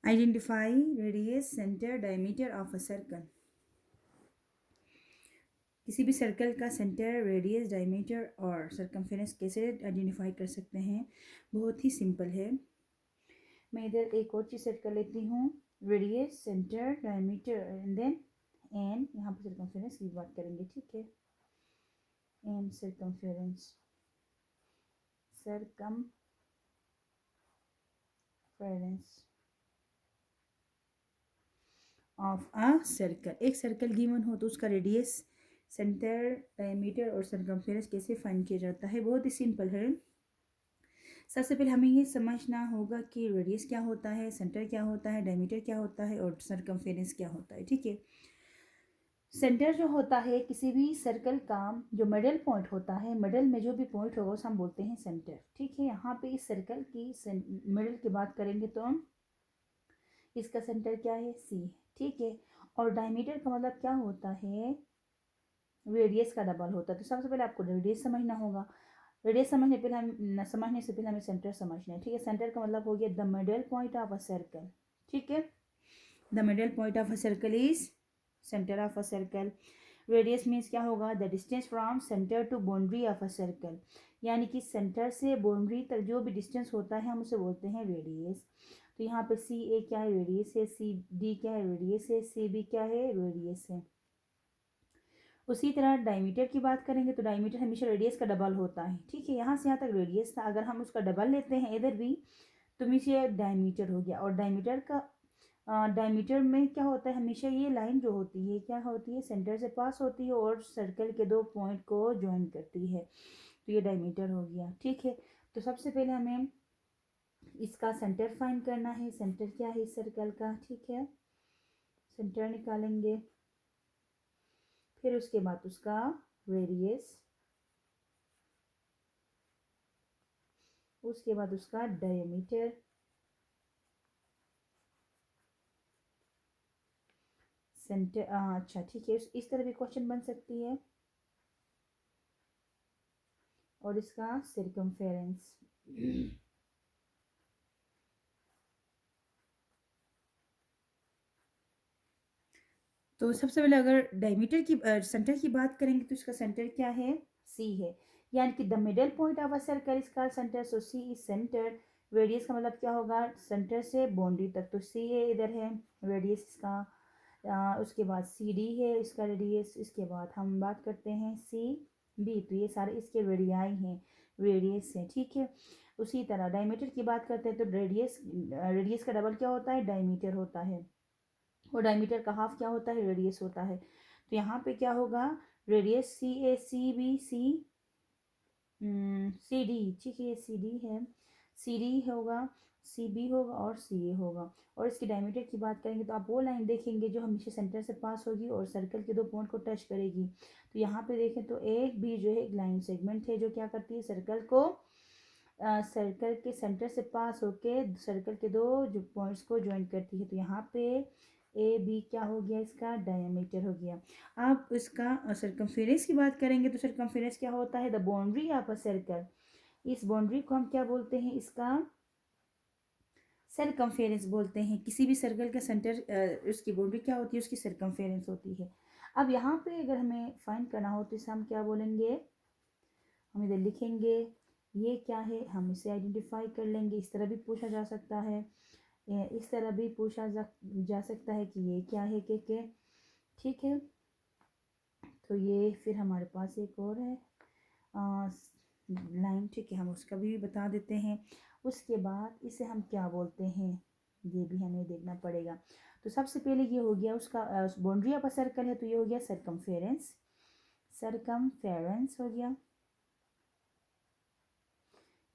Identify radius, centre, diameter of a circle. किसी भी circle का सेंटर, रेडियस, डायमीटर और सरकमफेरेंस कैसे आइडेंटिफाई कर सकते हैं? बहुत ही सिंपल है। मैं इधर एक और चीज़ सेट कर लेती हूँ, radius, centre, diameter and then and यहाँ पर सरकमफेरेंस की बात करेंगे, ठीक है। And circumference, of a circle. एक सर्कल गिवन हो तो उसका रेडियस, सेंटर, डायमीटर और सरकमफेरेंस कैसे फाइंड किया जाता है? बहुत ही सिंपल है। सबसे पहले हमें ये समझना होगा कि रेडियस क्या होता है, सेंटर क्या होता है, डायमीटर क्या होता है और सरकमफेरेंस क्या होता है, ठीक है। सेंटर जो होता है किसी भी सर्कल का, जो मिडल पॉइंट होता है, मिडल में जो भी पॉइंट होगा उसे हम बोलते हैं सेंटर, ठीक है। यहाँ पे इस सर्कल की मिडल की बात करेंगे तो इसका सेंटर क्या है? सी, ठीक है। और डायमीटर का मतलब क्या होता है? रेडियस का डबल होता है। तो सबसे पहले आपको रेडियस समझना होगा। रेडियस समझने से पहले हमें सेंटर समझना है, ठीक है। सेंटर का मतलब हो गया the middle point of a circle, ठीक है। The middle point of a circle is centre of a circle. Radius means क्या होगा? The distance from centre to boundary of a circle, यानी कि सेंटर से बाउंड्री तक जो भी डिस्टेंस होता है हम उसे बोलते हैं रेडियस। तो यहाँ पे सी ए क्या है? रेडियस है। सी डी क्या है? रेडियस है। सी बी क्या है? रेडियस है। उसी तरह डायमीटर की बात करेंगे तो डायमीटर हमेशा रेडियस का डबल होता है, ठीक है। यहाँ से यहाँ तक रेडियस था, अगर हम उसका डबल लेते हैं इधर भी तो हमेशा डायमीटर हो गया। और डायमीटर में क्या होता है? हमेशा ये लाइन जो होती है क्या होती है? सेंटर से पास होती है और सर्कल के दो पॉइंट को ज्वाइन करती है, तो ये डायमीटर हो गया, ठीक है। तो सबसे पहले हमें इसका सेंटर फाइंड करना है। सेंटर क्या है इस सर्कल का? ठीक है, सेंटर निकालेंगे। फिर उसके बाद उसका रेडियस, उसके बाद उसका डायमीटर, सेंटर। अच्छा ठीक है, इस तरह भी क्वेश्चन बन सकती है। और इसका सर्कमफेरेंस। तो सबसे पहले अगर डायमीटर की सेंटर की बात करेंगे तो इसका सेंटर क्या है? सी है, यानी कि the middle point of a circle इसका centre, so C is centre. Radius का मतलब क्या होगा? सेंटर से बाउंड्री तक, तो सी है इधर है रेडियस इसका। उसके बाद सी डी है इसका रेडियस। इसके बाद हम बात करते हैं सी बी, तो ये सारे इसके रेडियाई हैं, रेडियस है, ठीक है। उसी तरह डायमीटर की बात करते हैं तो रेडियस का डबल क्या होता है? डायमीटर होता है। और डायमीटर का हाफ क्या होता है? रेडियस होता है। तो यहाँ पे क्या होगा? रेडियस सी ए, सी बी, सी डी, ठीक है, सी डी है। सी डी होगा, सी बी होगा और सी ए होगा। और इसकी डायमीटर की बात करेंगे तो आप वो लाइन देखेंगे जो हमेशा सेंटर से पास होगी और सर्कल के दो पॉइंट को टच करेगी। तो यहाँ पे देखें तो ए बी जो है एक लाइन सेगमेंट है जो क्या करती है? सर्कल को सर्कल के सेंटर से पास होके सर्कल के दो जो पॉइंट्स को ज्वाइन करती है। तो यहाँ पे ए बी क्या हो गया? इसका डायमीटर हो गया। अब इसका सरकमफेरेंस की बात करेंगे तो सरकमफेरेंस क्या होता है? The boundary of a circle. इस बाउंड्री को हम क्या बोलते हैं? इसका सरकमफेरेंस बोलते हैं। किसी भी सर्कल का सेंटर उसकी बाउंड्री क्या होती है? उसकी सरकमफेरेंस होती है। अब यहाँ पे अगर हमें फाइंड करना हो तो इसे हम क्या बोलेंगे? हम इधर लिखेंगे ये क्या है, हम इसे आइडेंटिफाई कर लेंगे। इस तरह भी पूछा जा सकता है, इस तरह भी पूछा जा सकता है कि ये क्या है के, ठीक है। तो ये फिर हमारे पास एक और है लाइन, ठीक है, हम उसका भी बता देते हैं। उसके बाद इसे हम क्या बोलते हैं ये भी हमें देखना पड़ेगा। तो सबसे पहले ये हो गया उसका बाउंड्री ऑफ अ सर्कल है तो ये हो गया सरकमफेरेंस, सरकमफेरेंस हो गया।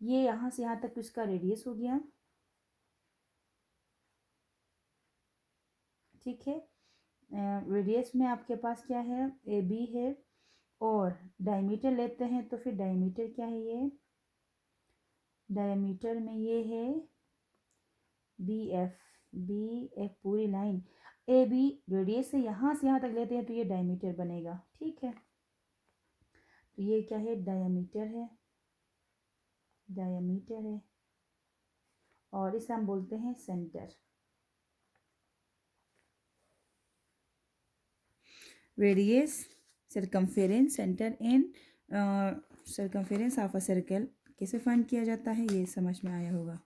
ये यहाँ से यहाँ तक इसका रेडियस हो गया, ठीक है। रेडियस में आपके पास क्या है? ए बी है। और डायमीटर लेते हैं तो फिर डायमीटर क्या है? ये डायमीटर में ये है बी एफ, बी एफ पूरी लाइन। ए बी रेडियस से यहाँ तक लेते हैं तो ये डायमीटर बनेगा, ठीक है। तो ये क्या है? डायमीटर है, डायमीटर है। और इसे हम बोलते हैं centre, radius, circumference, centre and circumference of a circle कैसे फाइंड किया जाता है, ये समझ में आया होगा।